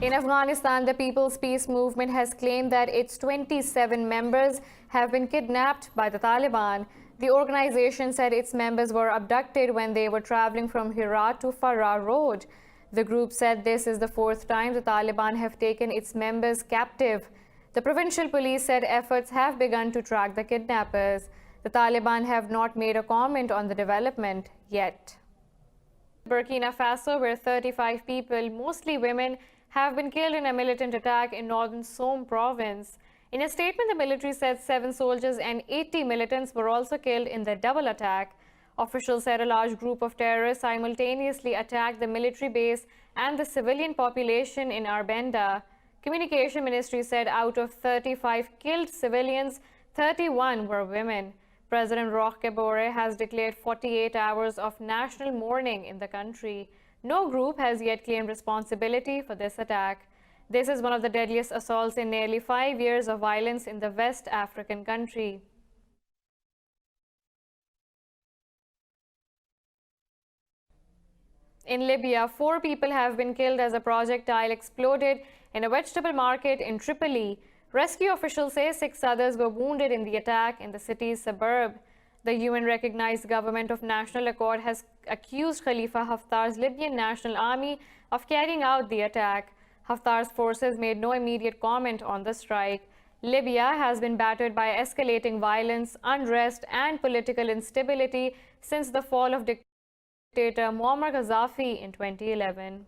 In Afghanistan, the People's Peace Movement has claimed that its 27 members have been kidnapped by the Taliban. The organization said its members were abducted when they were traveling from Herat to Farah Road. The group said this is the fourth time the Taliban have taken its members captive. The provincial police said efforts have begun to track the kidnappers. The Taliban have not made a comment on the development yet. Burkina Faso, where 35 people, mostly women, have been killed in a militant attack in northern Somme province. In a statement, the military said 7 soldiers and 80 militants were also killed in the double attack. Officials said a large group of terrorists simultaneously attacked the military base and the civilian population in Arbenda. Communication Ministry said out of 35 killed civilians, 31 were women. President Roch Kabore has declared 48 hours of national mourning in the country. No group has yet claimed responsibility for this attack. This is one of the deadliest assaults in nearly 5 years of violence in the West African country. In Libya, 4 people have been killed as a projectile exploded in a vegetable market in Tripoli. Rescue officials say 6 others were wounded in the attack in the city's suburb. The UN-recognized government of national accord has accused Khalifa Haftar's Libyan National Army of carrying out the attack. Haftar's forces made no immediate comment on the strike. Libya has been battered by escalating violence, unrest, and political instability since the fall of dictator Muammar Gaddafi in 2011.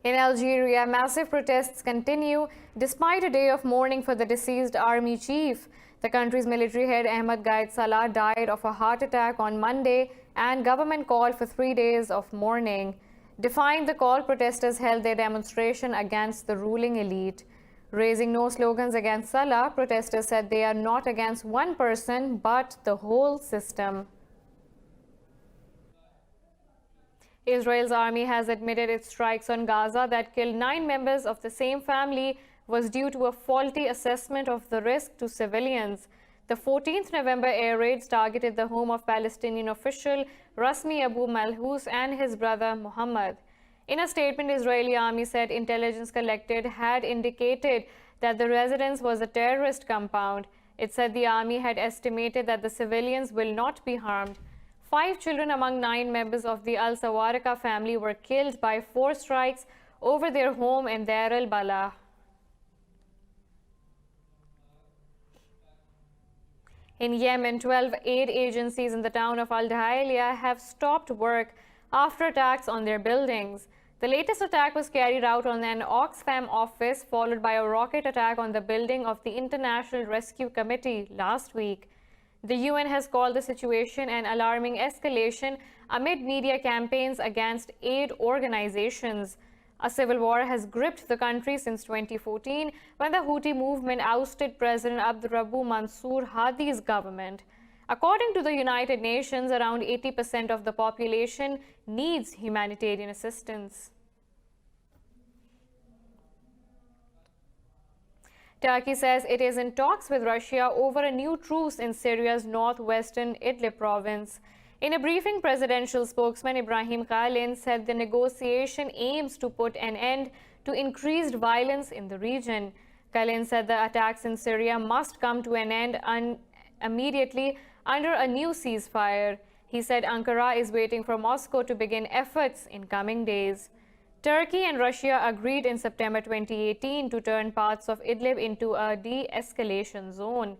In Algeria, massive protests continue despite a day of mourning for the deceased army chief. The country's military head Ahmed Gaid Salah died of a heart attack on Monday, and government called for 3 days of mourning. Defying the call, protesters held their demonstration against the ruling elite. Raising no slogans against Salah, protesters said they are not against one person but the whole system. Israel's army has admitted its strikes on Gaza that killed 9 members of the same family was due to a faulty assessment of the risk to civilians. The 14th November air raids targeted the home of Palestinian official Rasmi Abu Malhous and his brother Muhammad. In a statement, Israeli army said intelligence collected had indicated that the residence was a terrorist compound. It said the army had estimated that the civilians will not be harmed. 5 children among 9 members of the Al-Sawarika family were killed by 4 strikes over their home in Deir al-Balah. In Yemen, 12 aid agencies in the town of Al-Dahailia have stopped work after attacks on their buildings. The latest attack was carried out on an Oxfam office, followed by a rocket attack on the building of the International Rescue Committee last week. The UN has called the situation an alarming escalation amid media campaigns against aid organizations. A civil war has gripped the country since 2014, when the Houthi movement ousted President Abdurrabbu Mansour Hadi's government. According to the United Nations, around 80% of the population needs humanitarian assistance. Turkey says it is in talks with Russia over a new truce in Syria's northwestern Idlib province. In a briefing, presidential spokesman Ibrahim Kalin said the negotiation aims to put an end to increased violence in the region. Kalin said the attacks in Syria must come to an end immediately under a new ceasefire. He said Ankara is waiting for Moscow to begin efforts in coming days. Turkey and Russia agreed in September 2018 to turn parts of Idlib into a de-escalation zone.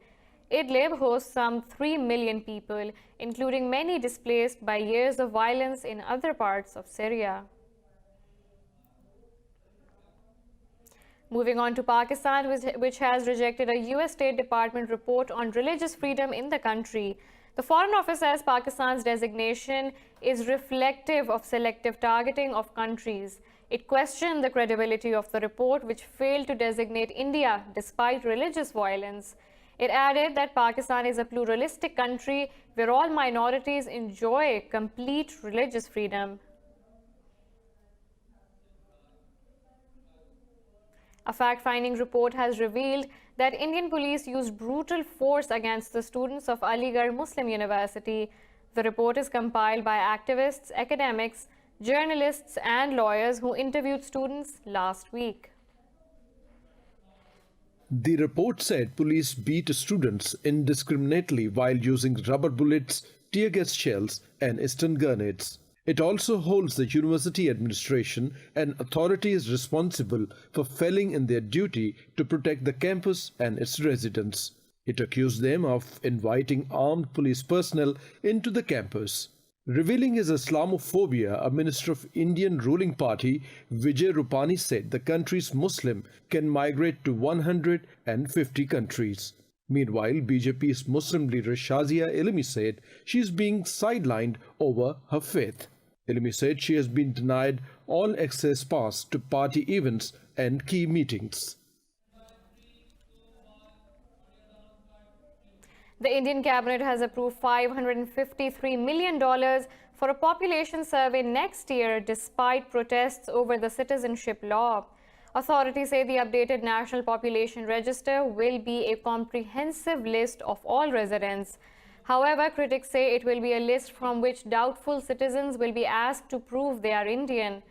Idlib hosts some 3 million people, including many displaced by years of violence in other parts of Syria. Moving on to Pakistan, which has rejected a US State Department report on religious freedom in the country. The Foreign Office says Pakistan's designation is reflective of selective targeting of countries. It questioned the credibility of the report, which failed to designate India despite religious violence. It added that Pakistan is a pluralistic country where all minorities enjoy complete religious freedom. A fact-finding report has revealed that Indian police used brutal force against the students of Aligarh Muslim University. The report is compiled by activists, academics, journalists and lawyers who interviewed students last week. The report said police beat students indiscriminately while using rubber bullets, tear gas shells, and stun grenades. It also holds the university administration and authorities responsible for failing in their duty to protect the campus and its residents. It accused them of inviting armed police personnel into the campus. Revealing his Islamophobia, a minister of Indian ruling party, Vijay Rupani, said the country's Muslim can migrate to 150 countries. Meanwhile, BJP's Muslim leader Shazia Ilmi said she is being sidelined over her faith. Ilmi said she has been denied all access pass to party events and key meetings. The Indian cabinet has approved $553 million for a population survey next year despite protests over the citizenship law. Authorities say the updated National Population Register will be a comprehensive list of all residents. However, critics say it will be a list from which doubtful citizens will be asked to prove they are Indian.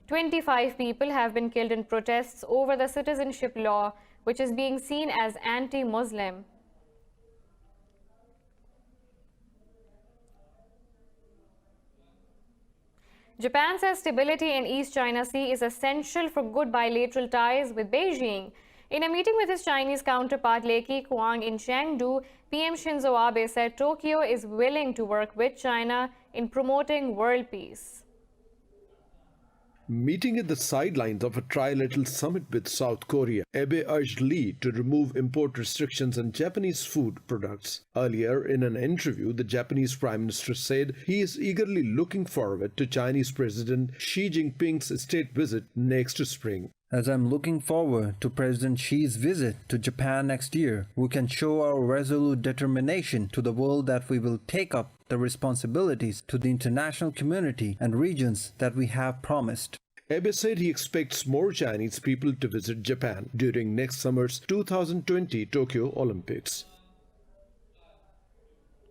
25 people have been killed in protests over the citizenship law, which is being seen as anti-Muslim. Japan says stability in East China Sea is essential for good bilateral ties with Beijing. In a meeting with his Chinese counterpart Li Keqiang in Chengdu, PM Shinzo Abe said Tokyo is willing to work with China in promoting world peace. Meeting at the sidelines of a trilateral summit with South Korea, Abe urged Lee to remove import restrictions on Japanese food products. Earlier, in an interview, the Japanese Prime Minister said he is eagerly looking forward to Chinese President Xi Jinping's state visit next spring. As I'm looking forward to President Xi's visit to Japan next year, we can show our resolute determination to the world that we will take up the responsibilities to the international community and regions that we have promised. Abe said he expects more Chinese people to visit Japan during next summer's 2020 Tokyo Olympics.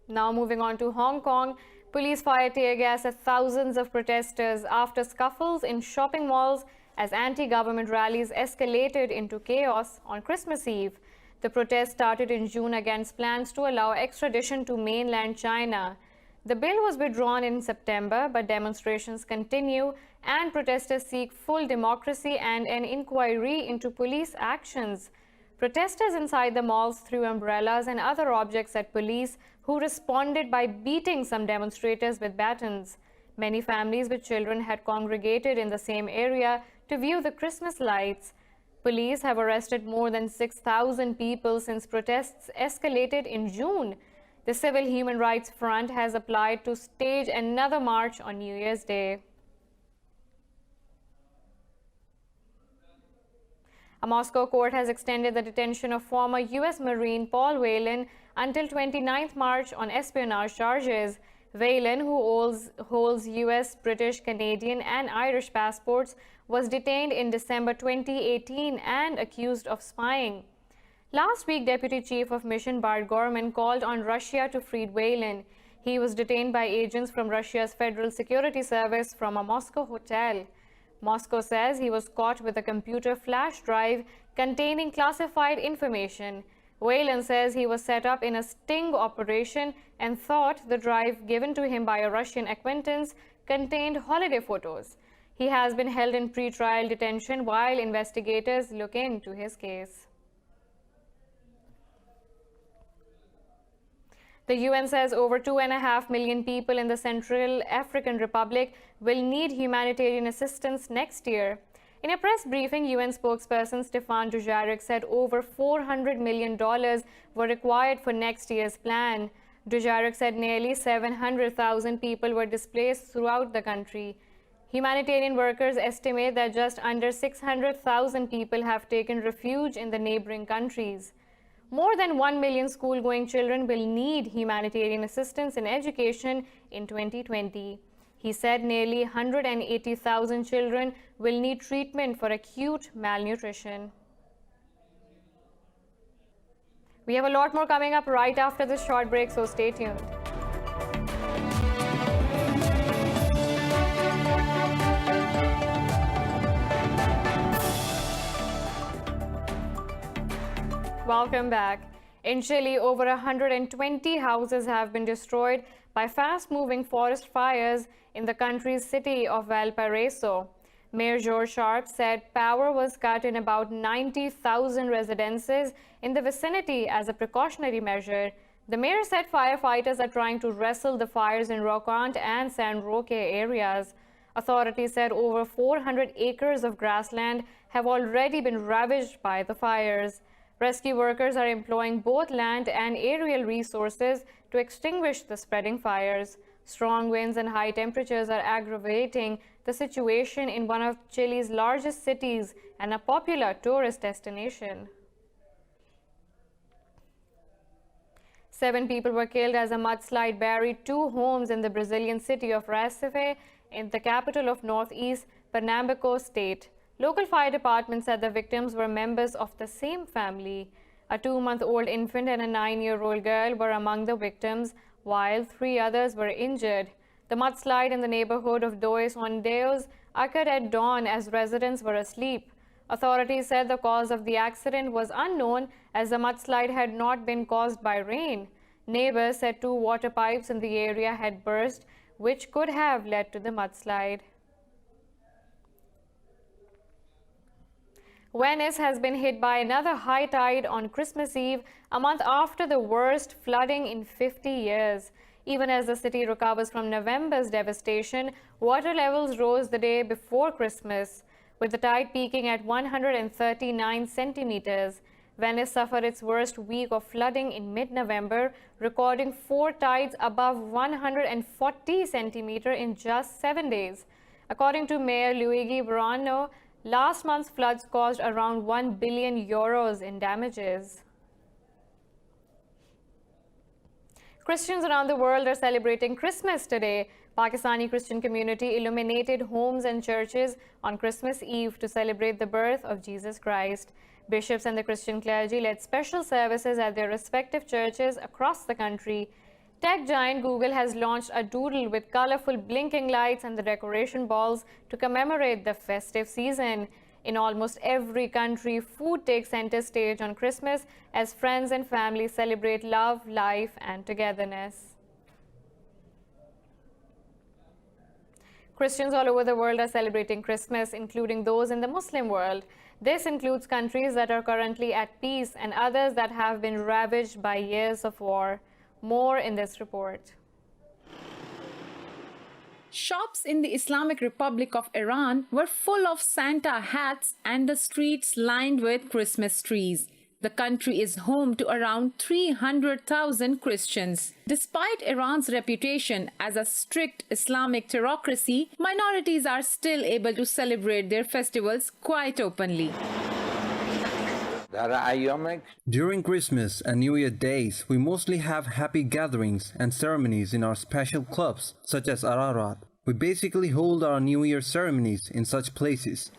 Now moving on to Hong Kong, police fired tear gas at thousands of protesters after scuffles in shopping malls as anti-government rallies escalated into chaos on Christmas Eve. The protest started in June against plans to allow extradition to mainland China. The bill was withdrawn in September, but demonstrations continue and protesters seek full democracy and an inquiry into police actions. Protesters inside the malls threw umbrellas and other objects at police, who responded by beating some demonstrators with batons. Many families with children had congregated in the same area to view the Christmas lights. Police have arrested more than 6,000 people since protests escalated in June. The Civil Human Rights Front has applied to stage another march on New Year's Day. A Moscow court has extended the detention of former U.S. Marine Paul Whelan until 29th March on espionage charges. Whelan, who holds U.S., British, Canadian and Irish passports, was detained in December 2018 and accused of spying. Last week, Deputy Chief of Mission Bart Gorman called on Russia to free Whelan. He was detained by agents from Russia's Federal Security Service from a Moscow hotel. Moscow says he was caught with a computer flash drive containing classified information. Whelan says he was set up in a sting operation and thought the drive given to him by a Russian acquaintance contained holiday photos. He has been held in pre-trial detention while investigators look into his case. The UN says over 2.5 million people in the Central African Republic will need humanitarian assistance next year. In a press briefing, UN spokesperson Stéphane Dujarric said over $400 million were required for next year's plan. Dujarric said nearly 700,000 people were displaced throughout the country. Humanitarian workers estimate that just under 600,000 people have taken refuge in the neighboring countries. More than 1 million school-going children will need humanitarian assistance in education in 2020. He said nearly 180,000 children will need treatment for acute malnutrition. We have a lot more coming up right after this short break, so stay tuned. Welcome back. In Chile, over 120 houses have been destroyed by fast-moving forest fires in the country's city of Valparaiso. Mayor George Sharp said power was cut in about 90,000 residences in the vicinity as a precautionary measure. The mayor said firefighters are trying to wrestle the fires in Rockant and San Roque areas. Authorities said over 400 acres of grassland have already been ravaged by the fires. Rescue workers are employing both land and aerial resources to extinguish the spreading fires. Strong winds and high temperatures are aggravating the situation in one of Chile's largest cities and a popular tourist destination. 7 people were killed as a mudslide buried 2 homes in the Brazilian city of Recife, in the capital of northeast Pernambuco state. Local fire department said the victims were members of the same family. A 2-month-old infant and a 9-year-old girl were among the victims, while 3 others were injured. The mudslide in the neighborhood of Dois Ondeos occurred at dawn as residents were asleep. Authorities said the cause of the accident was unknown as the mudslide had not been caused by rain. Neighbors said 2 water pipes in the area had burst, which could have led to the mudslide. Venice has been hit by another high tide on Christmas Eve, a month after the worst flooding in 50 years. Even as the city recovers from November's devastation, water levels rose the day before Christmas, with the tide peaking at 139 centimeters. Venice suffered its worst week of flooding in mid-November, recording 4 tides above 140 centimeters in just 7 days. According to Mayor Luigi Brano, last month's floods caused around €1 billion in damages. Christians around the world are celebrating Christmas today. Pakistani Christian community illuminated homes and churches on Christmas Eve to celebrate the birth of Jesus Christ. Bishops and the Christian clergy led special services at their respective churches across the country. Tech giant Google has launched a doodle with colorful blinking lights and the decoration balls to commemorate the festive season. In almost every country, food takes center stage on Christmas as friends and family celebrate love, life, and togetherness. Christians all over the world are celebrating Christmas, including those in the Muslim world. This includes countries that are currently at peace and others that have been ravaged by years of war. More in this report. Shops in the Islamic Republic of Iran were full of Santa hats and the streets lined with Christmas trees. The country is home to around 300,000 Christians. Despite Iran's reputation as a strict Islamic theocracy, minorities are still able to celebrate their festivals quite openly. During Christmas and New Year days, we mostly have happy gatherings and ceremonies in our special clubs, such as Ararat. We basically hold our New Year ceremonies in such places.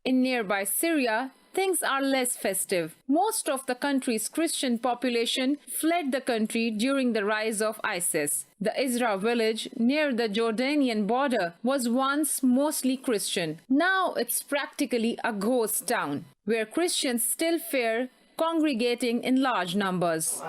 In nearby Syria, things are less festive. Most of the country's Christian population fled the country during the rise of ISIS. The Isra village near the Jordanian border was once mostly Christian. Now it's practically a ghost town, where Christians still fear congregating in large numbers.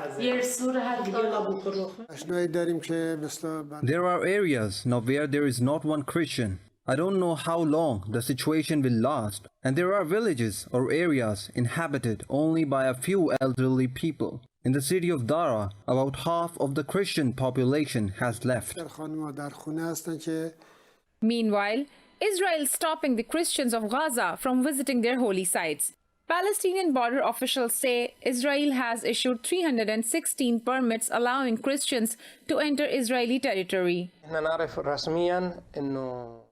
There are areas now where there is not one Christian. I don't know how long the situation will last, and there are villages or areas inhabited only by a few elderly people. In the city of Dara, about half of the Christian population has left. Meanwhile, Israel is stopping the Christians of Gaza from visiting their holy sites. Palestinian border officials say Israel has issued 316 permits allowing Christians to enter Israeli territory.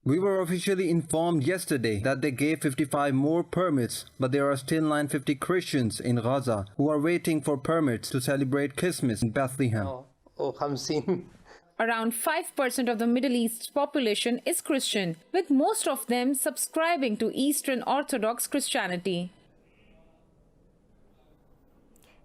We were officially informed yesterday that they gave 55 more permits, but there are still 950 Christians in Gaza who are waiting for permits to celebrate Christmas in Bethlehem. Around 5% of the Middle East's population is Christian, with most of them subscribing to Eastern Orthodox Christianity.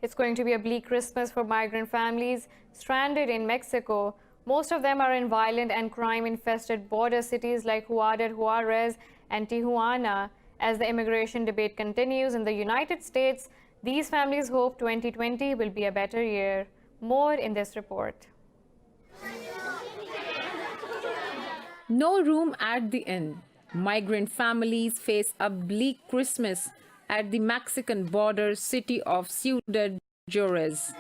It's going to be a bleak Christmas for migrant families stranded in Mexico. Most of them are in violent and crime-infested border cities like Ciudad Juarez and Tijuana. As the immigration debate continues in the United States, these families hope 2020 will be a better year. More in this report. No room at the inn. Migrant families face a bleak Christmas at the Mexican border city of Ciudad Juarez.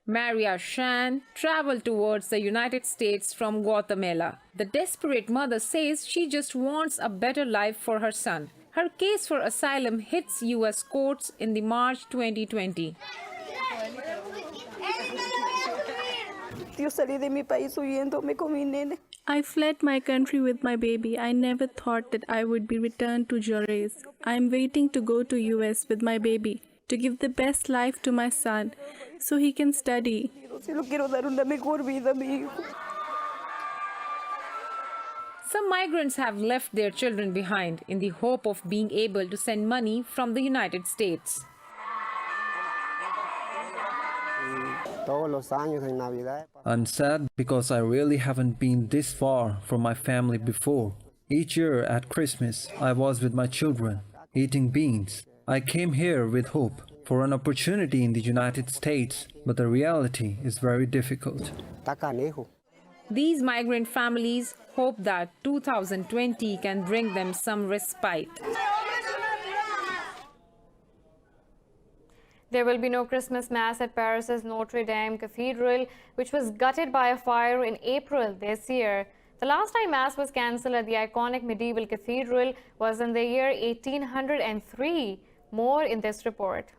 Maria Shan traveled towards the United States from Guatemala. The desperate mother says she just wants a better life for her son. Her case for asylum hits U.S. courts in the March 2020. I fled my country with my baby. I never thought that I would be returned to Juarez. I am waiting to go to US with my baby to give the best life to my son so he can study. Some migrants have left their children behind in the hope of being able to send money from the United States. I'm sad because I really haven't been this far from my family before. Each year at Christmas, I was with my children, eating beans. I came here with hope for an opportunity in the United States, but the reality is very difficult. These migrant families hope that 2020 can bring them some respite. There will be no Christmas Mass at Paris's Notre Dame Cathedral, which was gutted by a fire in April this year. The last time Mass was cancelled at the iconic medieval cathedral was in the year 1803. More in this report.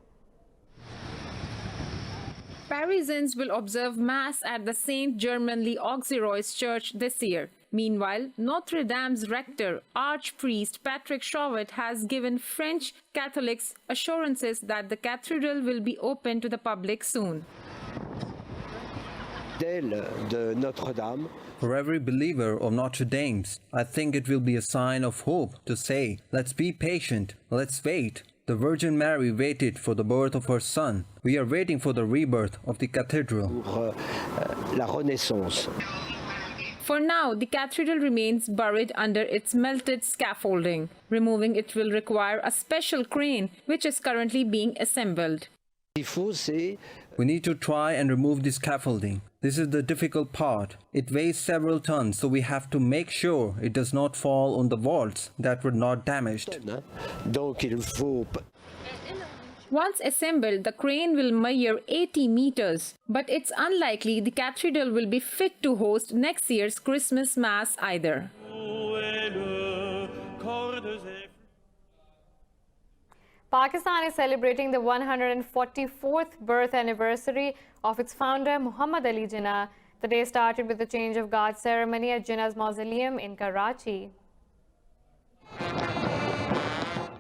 Parisians will observe Mass at the Saint Germain l'Auxerrois Church this year. Meanwhile, Notre Dame's rector, Archpriest Patrick Chauvet, has given French Catholics assurances that the cathedral will be open to the public soon. For every believer of Notre Dame's, I think it will be a sign of hope to say, let's be patient, let's wait. The Virgin Mary waited for the birth of her son. We are waiting for the rebirth of the cathedral. For now, the cathedral remains buried under its melted scaffolding. Removing it will require a special crane, which is currently being assembled. We need to try and remove the scaffolding. This is the difficult part. It weighs several tons, so we have to make sure it does not fall on the vaults that were not damaged. Once assembled, the crane will measure 80 meters, but it's unlikely the cathedral will be fit to host next year's Christmas Mass either. Pakistan is celebrating the 144th birth anniversary of its founder, Muhammad Ali Jinnah. The day started with the change of guard ceremony at Jinnah's mausoleum in Karachi.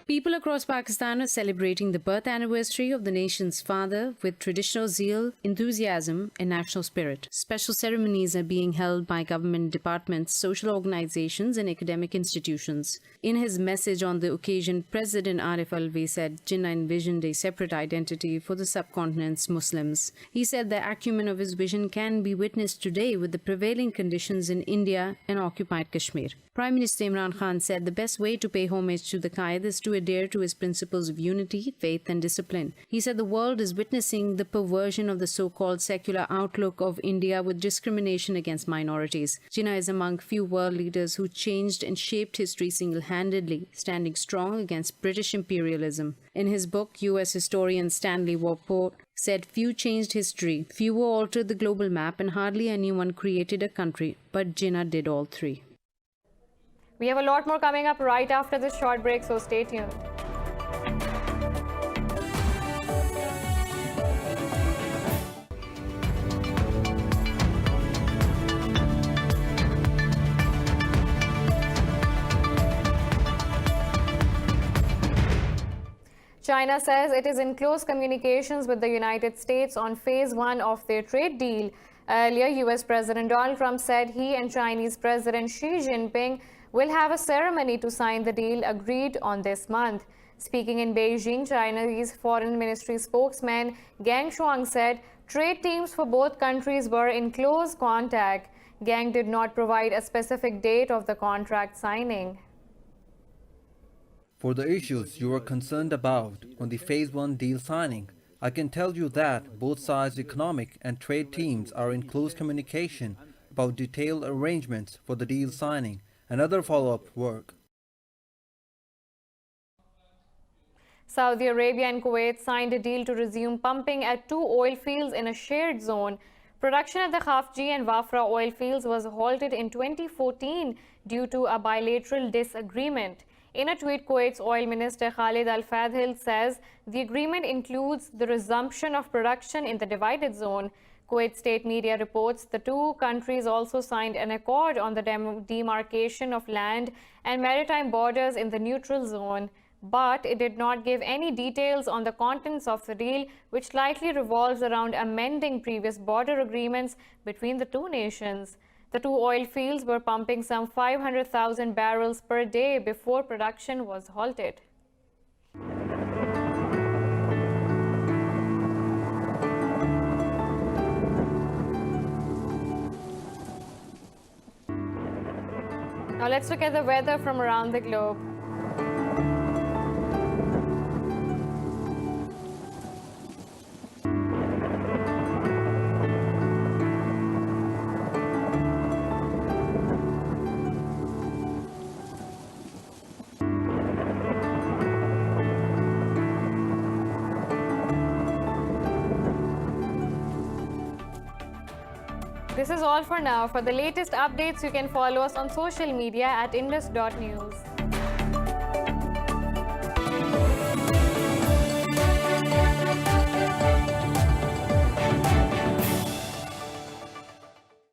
People across Pakistan are celebrating the birth anniversary of the nation's father with traditional zeal, enthusiasm, and national spirit. Special ceremonies are being held by government departments, social organizations, and academic institutions. In his message on the occasion, President Arif Alvi said Jinnah envisioned a separate identity for the subcontinent's Muslims. He said the acumen of his vision can be witnessed today with the prevailing conditions in India and occupied Kashmir. Prime Minister Imran Khan said the best way to pay homage to the Qaid is to adhere to his principles of unity, faith, and discipline. He said the world is witnessing the perversion of the so-called secular outlook of India with discrimination against minorities. Jinnah is among few world leaders who changed and shaped history single-handedly, standing strong against British imperialism. In his book, U.S. historian Stanley Warport said few changed history, fewer altered the global map, and hardly anyone created a country, but Jinnah did all three. We have a lot more coming up right after this short break, so stay tuned. China says it is in close communications with the United States on phase 1 of their trade deal. Earlier, U.S. President Donald Trump said he and Chinese President Xi Jinping will have a ceremony to sign the deal agreed on this month. Speaking in Beijing, Chinese Foreign Ministry spokesman Gang Shuang said trade teams for both countries were in close contact. Gang did not provide a specific date of the contract signing. For the issues you are concerned about on the Phase 1 deal signing, I can tell you that both sides' economic and trade teams are in close communication about detailed arrangements for the deal signing and other follow-up work. Saudi Arabia and Kuwait signed a deal to resume pumping at 2 oil fields in a shared zone. Production at the Khafji and Wafra oil fields was halted in 2014 due to a bilateral disagreement. In a tweet, Kuwait's oil minister Khalid Al-Fadhil says the agreement includes the resumption of production in the divided zone. Kuwait state media reports the two countries also signed an accord on the demarcation of land and maritime borders in the neutral zone. But it did not give any details on the contents of the deal, which likely revolves around amending previous border agreements between the two nations. The 2 oil fields were pumping some 500,000 barrels per day before production was halted. Now let's look at the weather from around the globe. This is all for now. For the latest updates, you can follow us on social media at indus.news.